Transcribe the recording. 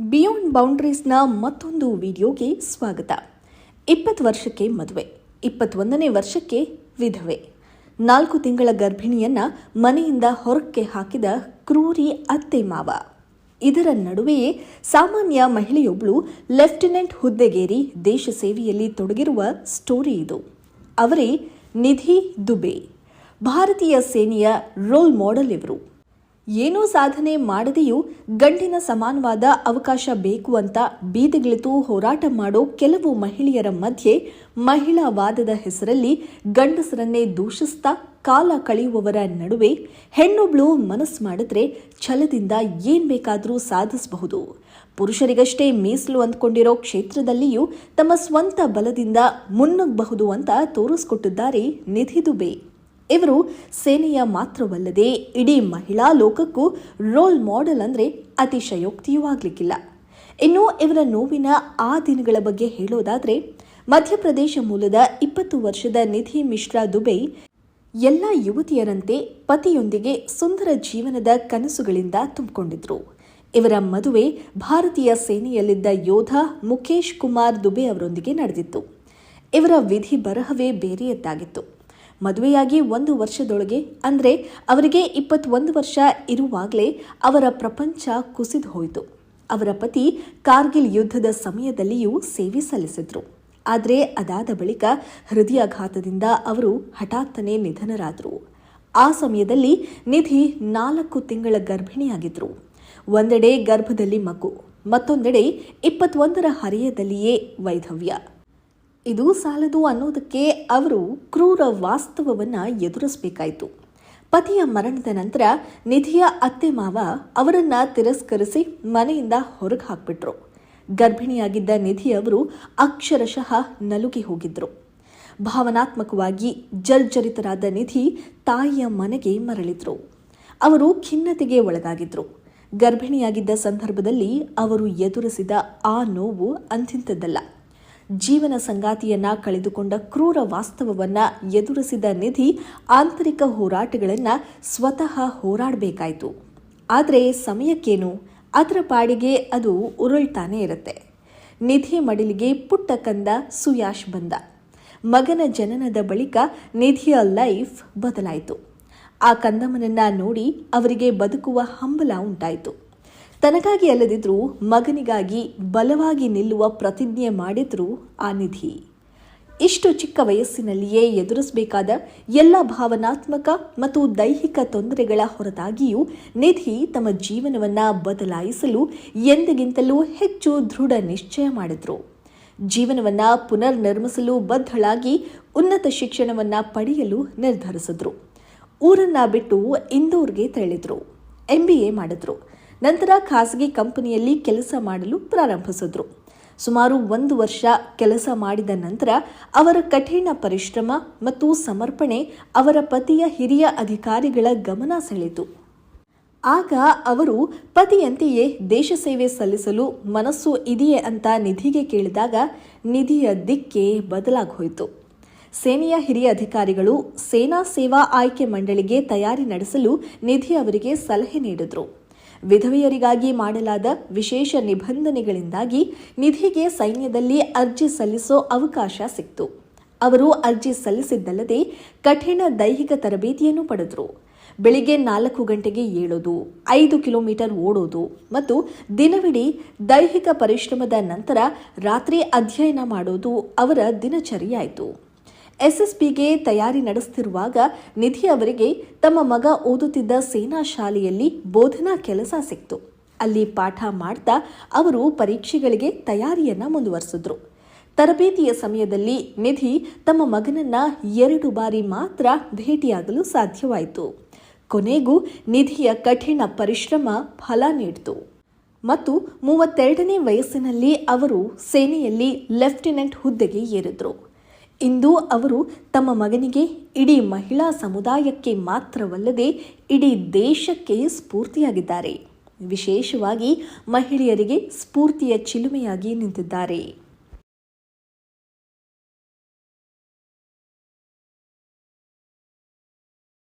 Beyond ಬೌಂಡ್ರೀಸ್ನ ಮತ್ತೊಂದು ವಿಡಿಯೋಗೆ ಸ್ವಾಗತ. 20 ವರ್ಷಕ್ಕೆ ಮದುವೆ, 21ನೇ ವರ್ಷಕ್ಕೆ ವಿಧವೆ, 4 ತಿಂಗಳ ಗರ್ಭಿಣಿಯನ್ನ ಮನೆಯಿಂದ ಹೊರಕ್ಕೆ ಹಾಕಿದ ಕ್ರೂರಿ ಅತ್ತೆ ಮಾವ. ಇದರ ನಡುವೆಯೇ ಸಾಮಾನ್ಯ ಮಹಿಳೆಯೊಬ್ಬಳು ಲೆಫ್ಟಿನೆಂಟ್ ಹುದ್ದೆಗೇರಿ ದೇಶ ಸೇವೆಯಲ್ಲಿ ತೊಡಗಿರುವ ಸ್ಟೋರಿ ಇದು. ಅವರೇ ನಿಧಿ ದುಬೆ. ಭಾರತೀಯ ಸೇನೆಯ ರೋಲ್ ಮಾಡೆಲ್ ಇವರು. ಏನೂ ಸಾಧನೆ ಮಾಡದೆಯೂ ಗಂಡಿನ ಸಮಾನವಾದ ಅವಕಾಶ ಬೇಕು ಅಂತ ಬೀದಿಗಿಳಿದು ಹೋರಾಟ ಮಾಡೋ ಕೆಲವು ಮಹಿಳೆಯರ ಮಧ್ಯೆ ಮಹಿಳಾವಾದದ ಹೆಸರಲ್ಲಿ ಗಂಡಸರನ್ನೇ ದೂಷಿಸ್ತಾ ಕಾಲ ಕಳೆಯುವವರ ನಡುವೆ ಹೆಣ್ಣೊಬ್ಳು ಮನಸ್ಸು ಮಾಡಿದ್ರೆ ಛಲದಿಂದ ಏನ್ ಬೇಕಾದರೂ ಸಾಧಿಸಬಹುದು, ಪುರುಷರಿಗಷ್ಟೇ ಮೀಸಲು ಅಂದ್ಕೊಂಡಿರೋ ಕ್ಷೇತ್ರದಲ್ಲಿಯೂ ತಮ್ಮ ಸ್ವಂತ ಬಲದಿಂದ ಮುನ್ನುಗ್ಗಬಹುದು ಅಂತ ತೋರಿಸ್ಕೊಟ್ಟಿದ್ದಾರೆ ನಿಧಿ ದುಬೆ. ಇವರು ಸೇನೆಯ ಮಾತ್ರವಲ್ಲದೆ ಇಡೀ ಮಹಿಳಾ ಲೋಕಕ್ಕೂ ರೋಲ್ ಮಾಡೆಲ್ ಅಂದರೆ ಅತಿಶಯೋಕ್ತಿಯೂ ಆಗಲಿಕ್ಕಿಲ್ಲ. ಇನ್ನು ಇವರ ನೋವಿನ ಆ ದಿನಗಳ ಬಗ್ಗೆ ಹೇಳೋದಾದರೆ, ಮಧ್ಯಪ್ರದೇಶ ಮೂಲದ 20 ವರ್ಷದ ನಿಧಿ ಮಿಶ್ರಾ ದುಬೆ ಎಲ್ಲ ಯುವತಿಯರಂತೆ ಪತಿಯೊಂದಿಗೆ ಸುಂದರ ಜೀವನದ ಕನಸುಗಳಿಂದ ತುಂಬಿಕೊಂಡಿದ್ರು. ಇವರ ಮದುವೆ ಭಾರತೀಯ ಸೇನೆಯಲ್ಲಿದ್ದ ಯೋಧ ಮುಖೇಶ್ ಕುಮಾರ್ ದುಬೆ ಅವರೊಂದಿಗೆ ನಡೆದಿತ್ತು. ಇವರ ವಿಧಿ ಬರಹವೇ ಬೇರೆಯದ್ದಾಗಿತ್ತು. ಮದುವೆಯಾಗಿ 1 ವರ್ಷದೊಳಗೆ, ಅಂದರೆ ಅವರಿಗೆ 21 ವರ್ಷ ಇರುವಾಗಲೇ ಅವರ ಪ್ರಪಂಚ ಕುಸಿದು ಹೋಯಿತು. ಅವರ ಪತಿ ಕಾರ್ಗಿಲ್ ಯುದ್ಧದ ಸಮಯದಲ್ಲಿಯೂ ಸೇವೆ ಸಲ್ಲಿಸಿದ್ರು. ಆದರೆ ಅದಾದ ಬಳಿಕ ಹೃದಯಾಘಾತದಿಂದ ಅವರು ಹಠಾತ್ತನೆ ನಿಧನರಾದರು. ಆ ಸಮಯದಲ್ಲಿ ನಿಧಿ 4 ತಿಂಗಳ ಗರ್ಭಿಣಿಯಾಗಿದ್ರು. ಒಂದೆಡೆ ಗರ್ಭದಲ್ಲಿ ಮಗು, ಮತ್ತೊಂದೆಡೆ 21ರ ಹರೆಯದಲ್ಲಿಯೇ ವೈಧವ್ಯ. ಇದು ಸಾಲದು ಅನ್ನೋದಕ್ಕೆ ಅವರು ಕ್ರೂರ ವಾಸ್ತವವನ್ನು ಎದುರಿಸಬೇಕಾಯಿತು. ಪತಿಯ ಮರಣದ ನಂತರ ನಿಧಿಯ ಅತ್ತೆ ಮಾವ ಅವರನ್ನ ತಿರಸ್ಕರಿಸಿ ಮನೆಯಿಂದ ಹೊರಗೆ ಹಾಕ್ಬಿಟ್ರು. ಗರ್ಭಿಣಿಯಾಗಿದ್ದ ನಿಧಿ ಅವರು ಅಕ್ಷರಶಃ ನಲುಗಿ ಹೋಗಿದ್ರು. ಭಾವನಾತ್ಮಕವಾಗಿ ಜರ್ಜರಿತರಾದ ನಿಧಿ ತಾಯಿಯ ಮನೆಗೆ ಮರಳಿದ್ರು. ಅವರು ಖಿನ್ನತೆಗೆ ಒಳಗಾಗಿದ್ರು. ಗರ್ಭಿಣಿಯಾಗಿದ್ದ ಸಂದರ್ಭದಲ್ಲಿ ಅವರು ಎದುರಿಸಿದ ಆ ನೋವು ಅಂತಿಂತದ್ದಲ್ಲ. ಜೀವನ ಸಂಗಾತಿಯನ್ನ ಕಳೆದುಕೊಂಡ ಕ್ರೂರ ವಾಸ್ತವವನ್ನ ಎದುರಿಸಿದ ನಿಧಿ ಆಂತರಿಕ ಹೋರಾಟಗಳನ್ನು ಸ್ವತಃ ಹೋರಾಡಬೇಕಾಯಿತು. ಆದರೆ ಸಮಯಕ್ಕೇನು, ಅದರ ಪಾಡಿಗೆ ಅದು ಉರುಳ್ತಾನೆ ಇರುತ್ತೆ. ನಿಧಿ ಮಡಿಲಿಗೆ ಪುಟ್ಟ ಕಂದ ಸುಯಾಶ್ ಬಂದ. ಮಗನ ಜನನದ ಬಳಿಕ ನಿಧಿಯ ಲೈಫ್ ಬದಲಾಯಿತು. ಆ ಕಂದಮ್ಮನನ್ನ ನೋಡಿ ಅವರಿಗೆ ಬದುಕುವ ಹಂಬಲ ಉಂಟಾಯಿತು. ತನಗಾಗಿ ಅಲ್ಲದಿದ್ರೂ ಮಗನಿಗಾಗಿ ಬಲವಾಗಿ ನಿಲ್ಲುವ ಪ್ರತಿಜ್ಞೆ ಮಾಡಿದ್ರು ಆ ನಿಧಿ. ಇಷ್ಟು ಚಿಕ್ಕ ವಯಸ್ಸಿನಲ್ಲಿಯೇ ಎದುರಿಸಬೇಕಾದ ಎಲ್ಲ ಭಾವನಾತ್ಮಕ ಮತ್ತು ದೈಹಿಕ ತೊಂದರೆಗಳ ಹೊರತಾಗಿಯೂ ನಿಧಿ ತಮ್ಮ ಜೀವನವನ್ನು ಬದಲಾಯಿಸಲು ಎಂದಿಗಿಂತಲೂ ಹೆಚ್ಚು ದೃಢ ನಿಶ್ಚಯ ಮಾಡಿದ್ರು. ಜೀವನವನ್ನು ಪುನರ್ ನಿರ್ಮಿಸಲು ಬದ್ಧಳಾಗಿ ಉನ್ನತ ಶಿಕ್ಷಣವನ್ನು ಪಡೆಯಲು ನಿರ್ಧರಿಸಿದ್ರು. ಊರನ್ನ ಬಿಟ್ಟು ಇಂದೋರ್ಗೆ ತೆರಳಿದ್ರು. MBA ಮಾಡಿದ್ರು. ನಂತರ ಖಾಸಗಿ ಕಂಪನಿಯಲ್ಲಿ ಕೆಲಸ ಮಾಡಲು ಪ್ರಾರಂಭಿಸಿದ್ರು. ಸುಮಾರು 1 ವರ್ಷ ಕೆಲಸ ಮಾಡಿದ ನಂತರ ಅವರ ಕಠಿಣ ಪರಿಶ್ರಮ ಮತ್ತು ಸಮರ್ಪಣೆ ಅವರ ಪತಿಯ ಹಿರಿಯ ಅಧಿಕಾರಿಗಳ ಗಮನ ಸೆಳೆಯಿತು. ಆಗ ಅವರು ಪತಿಯಂತೆಯೇ ದೇಶ ಸೇವೆ ಸಲ್ಲಿಸಲು ಮನಸ್ಸು ಇದೆಯೇ ಅಂತ ನಿಧಿಗೆ ಕೇಳಿದಾಗ ನಿಧಿಯ ದಿಕ್ಕೇ ಬದಲಾಗೋಯಿತು. ಸೇನೆಯ ಹಿರಿಯ ಅಧಿಕಾರಿಗಳು ಸೇನಾ ಸೇವಾ ಆಯ್ಕೆ ಮಂಡಳಿಗೆ ತಯಾರಿ ನಡೆಸಲು ನಿಧಿ ಅವರಿಗೆ ಸಲಹೆ ನೀಡಿದ್ರು. ವಿಧವೆಯರಿಗಾಗಿ ಮಾಡಲಾದ ವಿಶೇಷ ನಿಬಂಧನೆಗಳಿಂದಾಗಿ ನಿಧಿಗೆ ಸೈನ್ಯದಲ್ಲಿ ಅರ್ಜಿ ಸಲ್ಲಿಸೋ ಅವಕಾಶ ಸಿಕ್ತು. ಅವರು ಅರ್ಜಿ ಸಲ್ಲಿಸಿದ್ದಲ್ಲದೆ ಕಠಿಣ ದೈಹಿಕ ತರಬೇತಿಯನ್ನು ಪಡೆದರು. ಬೆಳಿಗ್ಗೆ 4 ಗಂಟೆಗೆ ಏಳೋದು, 5 ಕಿಲೋಮೀಟರ್ ಓಡೋದು ಮತ್ತು ದಿನವಿಡೀ ದೈಹಿಕ ಪರಿಶ್ರಮದ ನಂತರ ರಾತ್ರಿ ಅಧ್ಯಯನ ಮಾಡೋದು ಅವರ ದಿನಚರಿಯಾಯಿತು. SSBಗೆ ತಯಾರಿ ನಡೆಸುತ್ತಿರುವಾಗ ನಿಧಿ ಅವರಿಗೆ ತಮ್ಮ ಮಗ ಓದುತ್ತಿದ್ದ ಸೇನಾ ಶಾಲೆಯಲ್ಲಿ ಬೋಧನಾ ಕೆಲಸ ಸಿಕ್ತು. ಅಲ್ಲಿ ಪಾಠ ಮಾಡ್ತಾ ಅವರು ಪರೀಕ್ಷೆಗಳಿಗೆ ತಯಾರಿಯನ್ನ ಮುಂದುವರಿಸಿದ್ರು. ತರಬೇತಿಯ ಸಮಯದಲ್ಲಿ ನಿಧಿ ತಮ್ಮ ಮಗನನ್ನ 2 ಬಾರಿ ಮಾತ್ರ ಭೇಟಿಯಾಗಲು ಸಾಧ್ಯವಾಯಿತು. ಕೊನೆಗೂ ನಿಧಿಯ ಕಠಿಣ ಪರಿಶ್ರಮ ಫಲ ನೀಡಿತು ಮತ್ತು 32ನೇ ವಯಸ್ಸಿನಲ್ಲಿ ಅವರು ಸೇನೆಯಲ್ಲಿ ಲೆಫ್ಟಿನೆಂಟ್ ಹುದ್ದೆಗೆ ಏರಿದ್ರು. ಇಂದು ಅವರು ತಮ್ಮ ಮಗನಿಗೆ, ಇಡೀ ಮಹಿಳಾ ಸಮುದಾಯಕ್ಕೆ ಮಾತ್ರವಲ್ಲದೆ ಇಡೀ ದೇಶಕ್ಕೆ ಸ್ಫೂರ್ತಿಯಾಗಿದ್ದಾರೆ. ವಿಶೇಷವಾಗಿ ಮಹಿಳೆಯರಿಗೆ ಸ್ಫೂರ್ತಿಯ ಚಿಲುಮೆಯಾಗಿ ನಿಂತಿದ್ದಾರೆ.